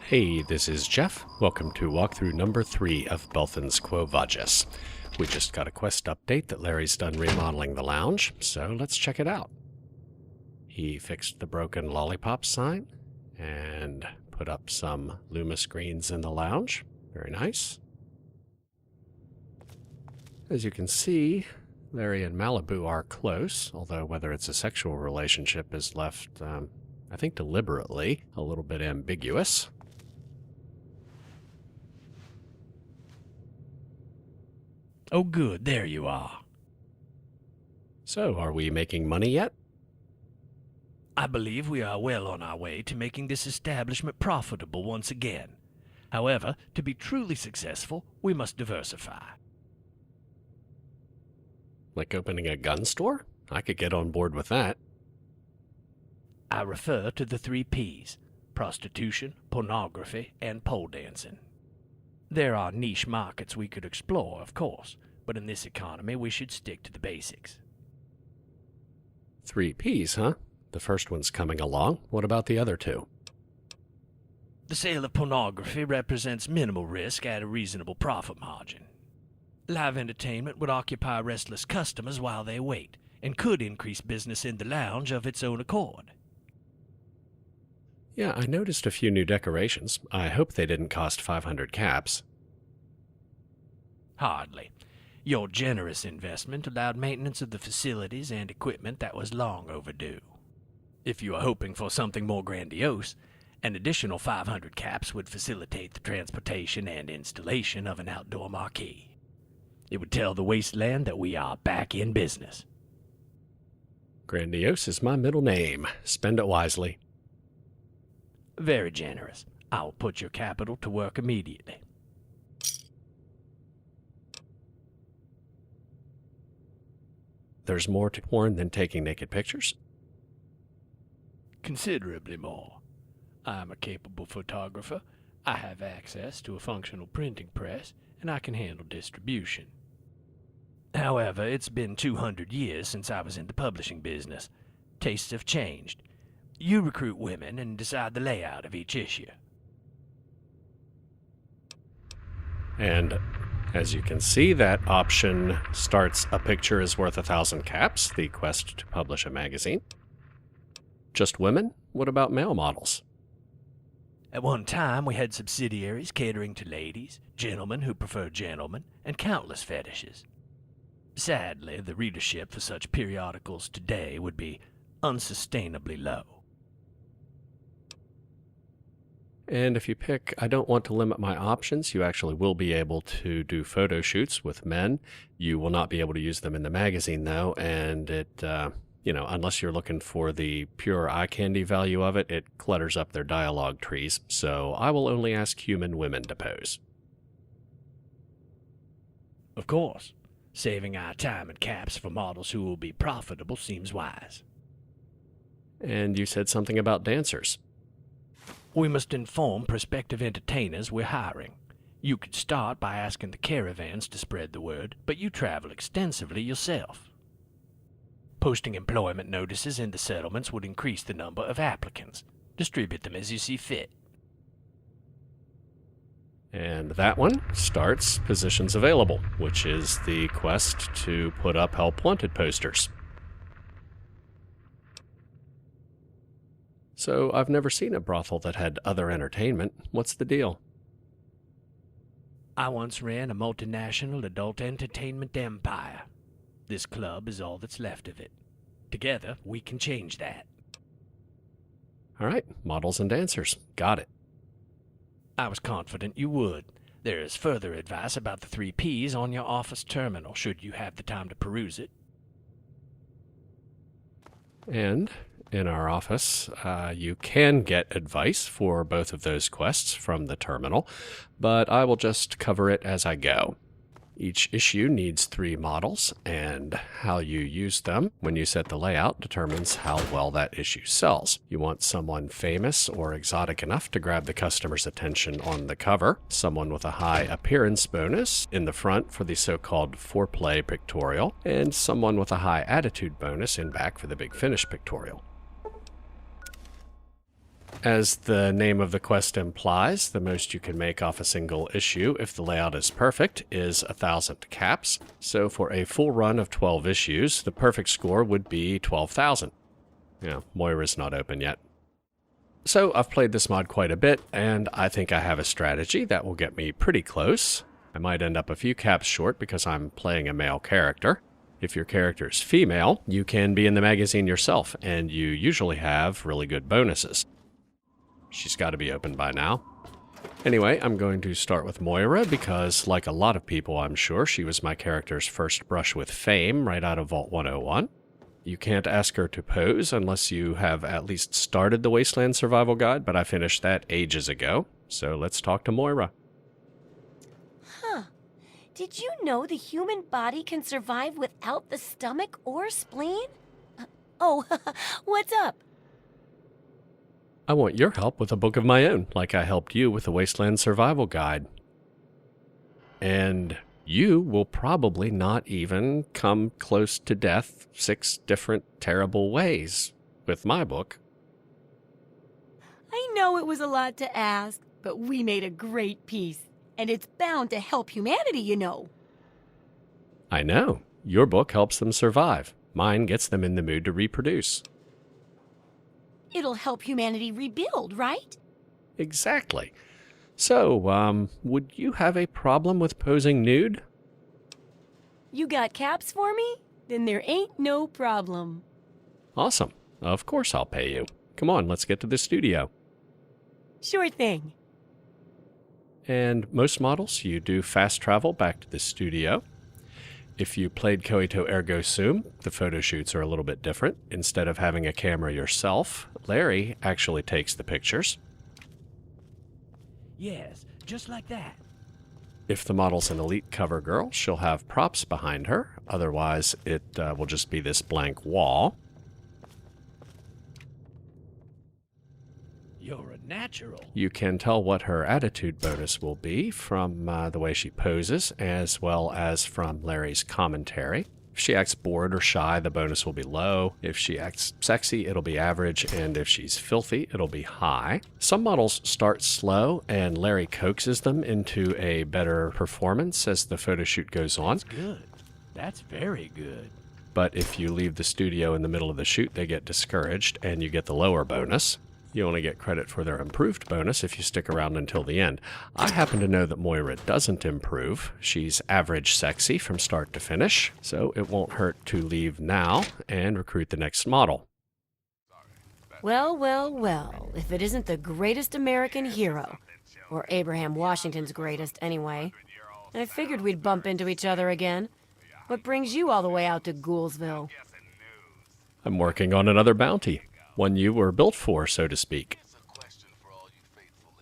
Hey, this is Jeff. Welcome to walkthrough number 3 of Belthan's Quo Vagis. We just got a quest update that Larry's done remodeling the lounge, so let's check it out. He fixed the broken lollipop sign and put up some Luma screens in the lounge. Very nice. As you can see, Larry and Malibu are close, although whether it's a sexual relationship is left, I think deliberately, a little bit ambiguous. Oh good, there you are. So, are we making money yet? I believe we are well on our way to making this establishment profitable once again. However, to be truly successful, we must diversify. Like opening a gun store? I could get on board with that. I refer to the 3 Ps: prostitution, pornography, and pole dancing. There are niche markets we could explore, of course, but in this economy we should stick to the basics. 3 Ps, huh? The first one's coming along. What about the other 2? The sale of pornography represents minimal risk at a reasonable profit margin. Live entertainment would occupy restless customers while they wait, and could increase business in the lounge of its own accord. Yeah, I noticed a few new decorations. I hope they didn't cost 500 caps. Hardly. Your generous investment allowed maintenance of the facilities and equipment that was long overdue. If you are hoping for something more grandiose, an additional 500 caps would facilitate the transportation and installation of an outdoor marquee. It would tell the wasteland that we are back in business. Grandiose is my middle name. Spend it wisely. Very generous. I will put your capital to work immediately. There's more to porn than taking naked pictures? Considerably more. I am a capable photographer. I have access to a functional printing press, and I can handle distribution. However, it's been 200 years since I was in the publishing business. Tastes have changed. You recruit women and decide the layout of each issue. And as you can see, that option starts "A picture is worth 1,000 caps," the quest to publish a magazine. Just women? What about male models? At one time, we had subsidiaries catering to ladies, gentlemen who prefer gentlemen, and countless fetishes. Sadly, the readership for such periodicals today would be unsustainably low. And if you pick "I don't want to limit my options," you actually will be able to do photo shoots with men. You will not be able to use them in the magazine, though, and it, unless you're looking for the pure eye candy value of it, it clutters up their dialogue trees. So I will only ask human women to pose. Of course, saving our time and caps for models who will be profitable seems wise. And you said something about dancers. We must inform prospective entertainers we're hiring. You could start by asking the caravans to spread the word, but you travel extensively yourself. Posting employment notices in the settlements would increase the number of applicants. Distribute them as you see fit. And that one starts "Positions Available," which is the quest to put up help wanted posters. So I've never seen a brothel that had other entertainment. What's the deal? I once ran a multinational adult entertainment empire. This club is all that's left of it. Together, we can change that. All right, models and dancers. Got it. I was confident you would. There is further advice about the 3 Ps on your office terminal, should you have the time to peruse it. And in our office, you can get advice for both of those quests from the terminal, but I will just cover it as I go. Each issue needs 3 models, and how you use them when you set the layout determines how well that issue sells. You want someone famous or exotic enough to grab the customer's attention on the cover, someone with a high appearance bonus in the front for the so-called foreplay pictorial, and someone with a high attitude bonus in back for the big finish pictorial. As the name of the quest implies, the most you can make off a single issue, if the layout is perfect, is 1,000 caps. So for a full run of 12 issues, the perfect score would be 12,000. Yeah, Moira's not open yet. So I've played this mod quite a bit, and I think I have a strategy that will get me pretty close. I might end up a few caps short because I'm playing a male character. If your character is female, you can be in the magazine yourself, and you usually have really good bonuses. She's got to be open by now. Anyway, I'm going to start with Moira because, like a lot of people, I'm sure, she was my character's first brush with fame right out of Vault 101. You can't ask her to pose unless you have at least started the Wasteland Survival Guide, but I finished that ages ago. So let's talk to Moira. Huh. Did you know the human body can survive without the stomach or spleen? Oh, what's up? I want your help with a book of my own, like I helped you with the Wasteland Survival Guide. And you will probably not even come close to death 6 different terrible ways with my book. I know it was a lot to ask, but we made a great piece, and it's bound to help humanity, you know. I know. Your book helps them survive. Mine gets them in the mood to reproduce. It'll help humanity rebuild, right? Exactly. So, would you have a problem with posing nude? You got caps for me? Then there ain't no problem. Awesome. Of course I'll pay you. Come on, let's get to the studio. Sure thing. And most models, you do fast travel back to the studio. If you played Coito Ergo Sum, the photo shoots are a little bit different. Instead of having a camera yourself, Larry actually takes the pictures. Yes, just like that. If the model's an elite cover girl, she'll have props behind her. Otherwise, it will just be this blank wall. You're a natural. You can tell what her attitude bonus will be from the way she poses, as well as from Larry's commentary. If she acts bored or shy, the bonus will be low. If she acts sexy, it'll be average, and if she's filthy, it'll be high. Some models start slow, and Larry coaxes them into a better performance as the photo shoot goes on. That's good. That's very good. But if you leave the studio in the middle of the shoot, they get discouraged, and you get the lower bonus. You only get credit for their improved bonus if you stick around until the end. I happen to know that Moira doesn't improve. She's average sexy from start to finish, so it won't hurt to leave now and recruit the next model. Well, well, well, if it isn't the greatest American hero, or Abraham Washington's greatest anyway, I figured we'd bump into each other again. What brings you all the way out to Goulsville? I'm working on another bounty. One you were built for, so to speak.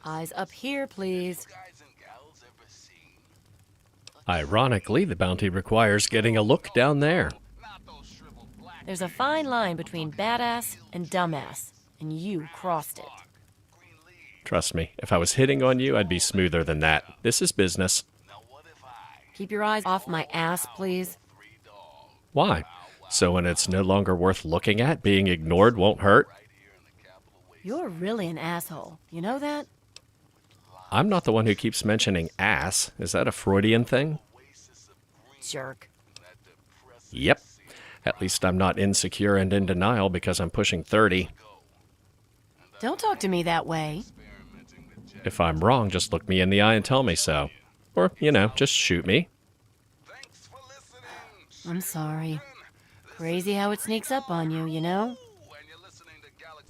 Eyes up here, please. Ironically, the bounty requires getting a look down there. There's a fine line between badass and dumbass, and you crossed it. Trust me, if I was hitting on you, I'd be smoother than that. This is business. Keep your eyes off my ass, please. Why? So when it's no longer worth looking at, being ignored won't hurt? You're really an asshole. You know that? I'm not the one who keeps mentioning ass. Is that a Freudian thing? Jerk. Yep. At least I'm not insecure and in denial because I'm pushing 30. Don't talk to me that way. If I'm wrong, just look me in the eye and tell me so. Or, just shoot me. I'm sorry. Crazy how it sneaks up on you, you know?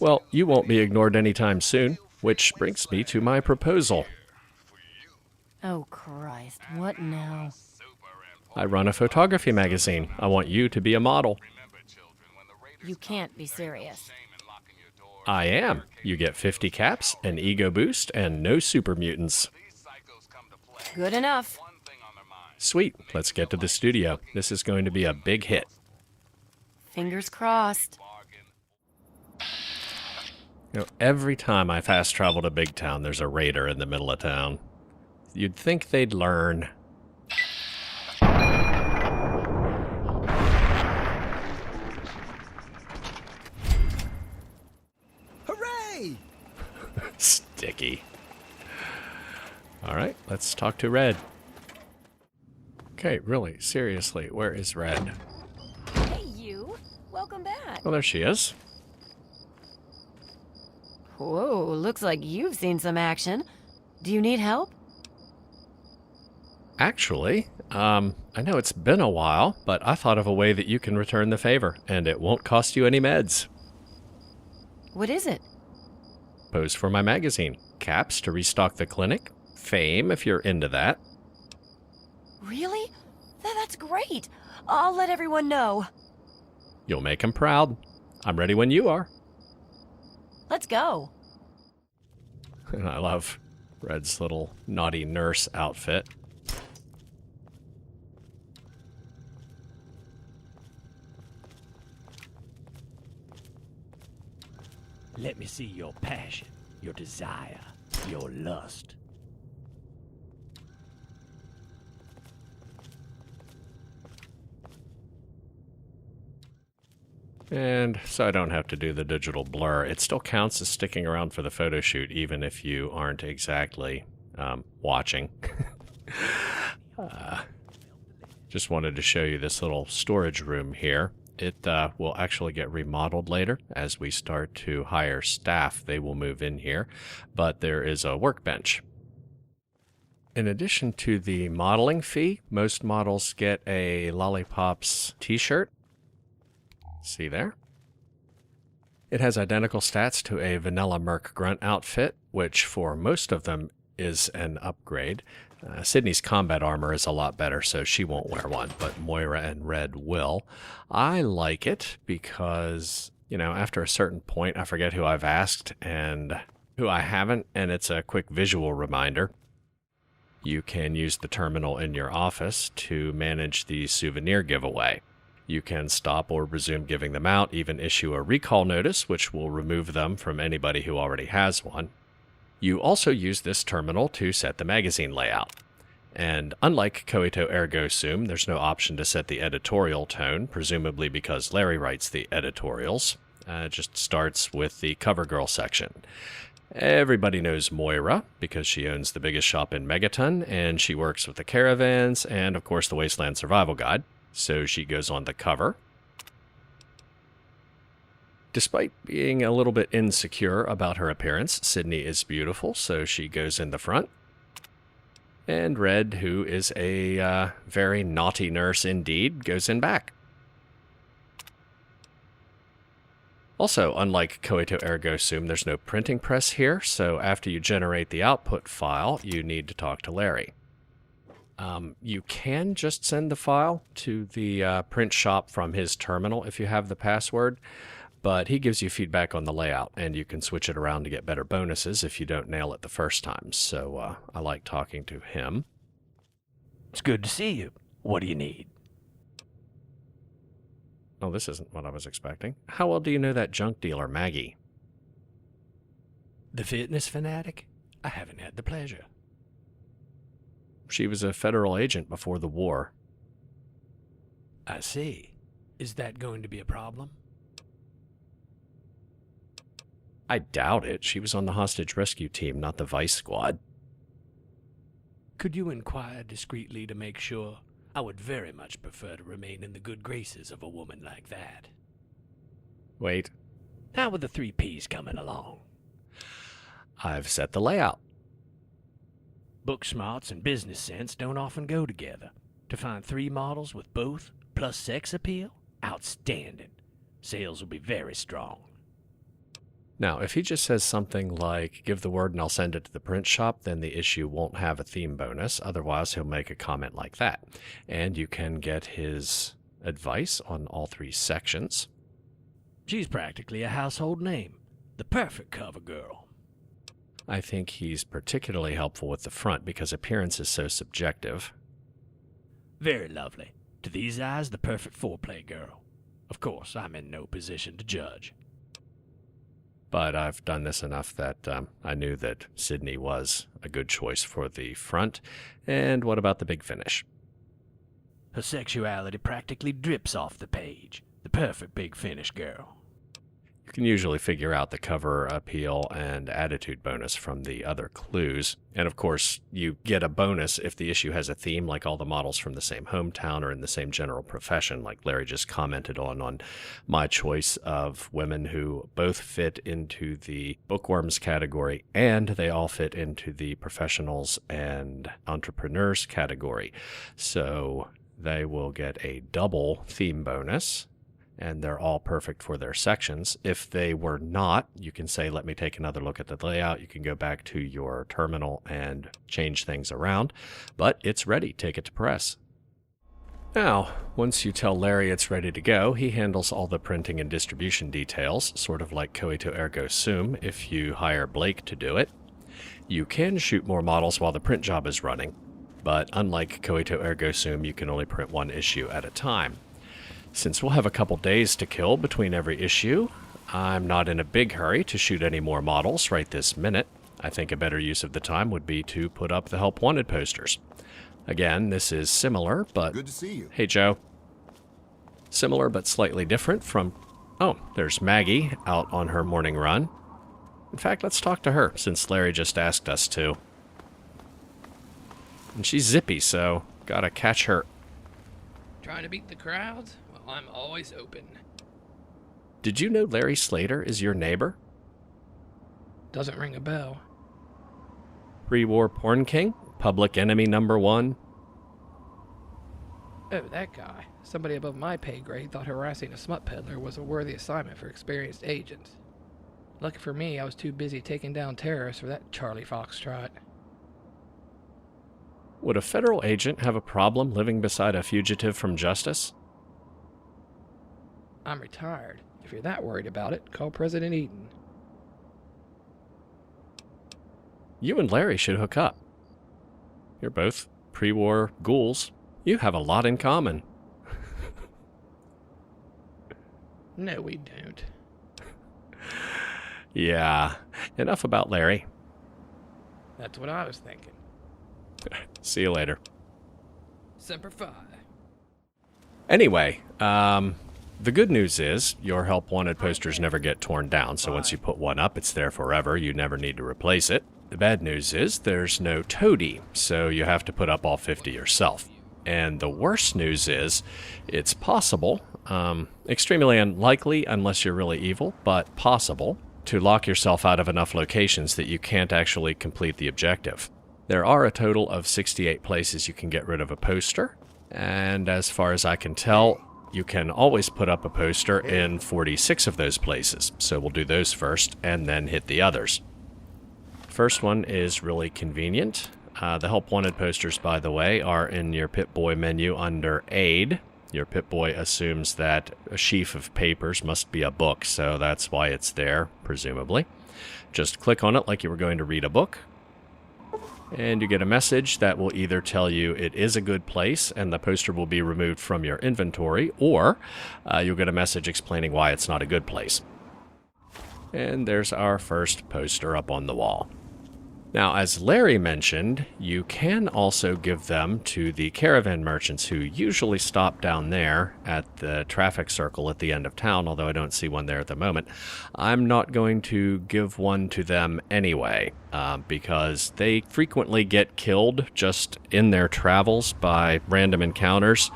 Well, you won't be ignored anytime soon, which brings me to my proposal. Oh, Christ. What now? I run a photography magazine. I want you to be a model. You can't be serious. I am. You get 50 caps, an ego boost, and no super mutants. Good enough. Sweet. Let's get to the studio. This is going to be a big hit. Fingers crossed. Every time I fast travel to Big Town, there's a raider in the middle of town. You'd think they'd learn. Hooray! lucky. All right, let's talk to Red. Okay, really, seriously, where is Red? Hey, you. Welcome back. Oh, there she is. Whoa, looks like you've seen some action. Do you need help? Actually, I know it's been a while, but I thought of a way that you can return the favor, and it won't cost you any meds. What is it? Pose for my magazine. Caps to restock the clinic. Fame, if you're into that. Really? That's great. I'll let everyone know. You'll make 'em proud. I'm ready when you are. Let's go. And I love Red's little naughty nurse outfit. Let me see your passion, your desire, your lust. And so I don't have to do the digital blur. It still counts as sticking around for the photo shoot, even if you aren't exactly watching. Just wanted to show you this little storage room here. It will actually get remodeled later. As we start to hire staff, they will move in here. But there is a workbench. In addition to the modeling fee, most models get a Lollipops t-shirt. See there? It has identical stats to a vanilla Merc Grunt outfit, which for most of them is an upgrade. Sydney's combat armor is a lot better, so she won't wear one, but Moira and Red will. I like it because, after a certain point, I forget who I've asked and who I haven't, and it's a quick visual reminder. You can use the terminal in your office to manage the souvenir giveaway. You can stop or resume giving them out, even issue a recall notice, which will remove them from anybody who already has one. You also use this terminal to set the magazine layout. And unlike Coito Ergo Sum, there's no option to set the editorial tone, presumably because Larry writes the editorials. It just starts with the CoverGirl section. Everybody knows Moira because she owns the biggest shop in Megaton, and she works with the caravans and, of course, the Wasteland Survival Guide. So she goes on the cover. Despite being a little bit insecure about her appearance, Sydney is beautiful, so she goes in the front. And Red, who is a very naughty nurse indeed, goes in back. Also, unlike Coito Ergo Sum, there's no printing press here, so after you generate the output file, you need to talk to Larry. You can just send the file to the print shop from his terminal if you have the password, but he gives you feedback on the layout, and you can switch it around to get better bonuses if you don't nail it the first time, so I like talking to him. It's good to see you. What do you need? Oh, this isn't what I was expecting. How well do you know that junk dealer, Maggie? The fitness fanatic? I haven't had the pleasure. She was a federal agent before the war. I see. Is that going to be a problem? I doubt it. She was on the hostage rescue team, not the Vice Squad. Could you inquire discreetly to make sure? I would very much prefer to remain in the good graces of a woman like that. Wait. How with the 3 Ps coming along? I've set the layout. Book smarts and business sense don't often go together. To find 3 models with both, plus sex appeal? Outstanding. Sales will be very strong. Now, if he just says something like, give the word and I'll send it to the print shop, then the issue won't have a theme bonus. Otherwise, he'll make a comment like that. And you can get his advice on all 3 sections. She's practically a household name. The perfect cover girl. I think he's particularly helpful with the front because appearance is so subjective. Very lovely. To these eyes, the perfect foreplay girl. Of course, I'm in no position to judge. But I've done this enough that I knew that Sydney was a good choice for the front. And what about the big finish? Her sexuality practically drips off the page. The perfect big finish girl. You can usually figure out the cover, appeal, and attitude bonus from the other clues. And of course, you get a bonus if the issue has a theme, like all the models from the same hometown or in the same general profession, like Larry just commented on my choice of women who both fit into the bookworms category and they all fit into the professionals and entrepreneurs category. So they will get a double theme bonus, and they're all perfect for their sections. If they were not, you can say, let me take another look at the layout. You can go back to your terminal and change things around, but it's ready. Take it to press. Now, once you tell Larry it's ready to go, he handles all the printing and distribution details, sort of like coito ergo sum if you hire Blake to do it. You can shoot more models while the print job is running, but unlike coito ergo sum, you can only print one issue at a time. Since we'll have a couple days to kill between every issue, I'm not in a big hurry to shoot any more models right this minute. I think a better use of the time would be to put up the Help Wanted posters. Again, this is similar, but... Good to see you. Hey, Joe. Similar but slightly different from... Oh, there's Maggie out on her morning run. In fact, let's talk to her, since Larry just asked us to. And she's zippy, so gotta catch her. Trying to beat the crowds? Well, I'm always open. Did you know Larry Slater is your neighbor? Doesn't ring a bell. Pre-war porn king? Public enemy number one? Oh, that guy. Somebody above my pay grade thought harassing a smut peddler was a worthy assignment for experienced agents. Lucky for me, I was too busy taking down terrorists for that Charlie Foxtrot. Would a federal agent have a problem living beside a fugitive from justice? I'm retired. If you're that worried about it, call President Eden. You and Larry should hook up. You're both pre-war ghouls. You have a lot in common. No, we don't. Yeah, enough about Larry. That's what I was thinking. See you later. Semper Fi. Anyway, the good news is your Help Wanted posters never get torn down, so once you put one up, it's there forever. You never need to replace it. The bad news is there's no toady, so you have to put up all 50 yourself. And the worst news is it's possible, extremely unlikely unless you're really evil, but possible, to lock yourself out of enough locations that you can't actually complete the objective. There are a total of 68 places you can get rid of a poster, and as far as I can tell, you can always put up a poster in 46 of those places. So we'll do those first and then hit the others. First one is really convenient. The Help Wanted posters, by the way, are in your Pip-Boy menu under Aid. Your Pip-Boy assumes that a sheaf of papers must be a book, so that's why it's there, presumably. Just click on it like you were going to read a book, and you get a message that will either tell you it is a good place and the poster will be removed from your inventory, or you'll get a message explaining why it's not a good place. And there's our first poster up on the wall. Now, as Larry mentioned, you can also give them to the caravan merchants who usually stop down there at the traffic circle at the end of town, although I don't see one there at the moment. I'm not going to give one to them anyway, because they frequently get killed just in their travels by random encounters.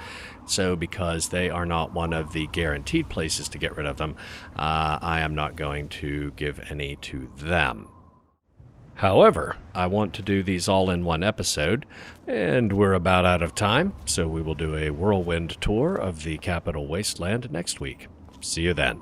So because they are not one of the guaranteed places to get rid of them, I am not going to give any to them. However, I want to do these all in one episode, and we're about out of time, so we will do a whirlwind tour of the Capital Wasteland next week. See you then.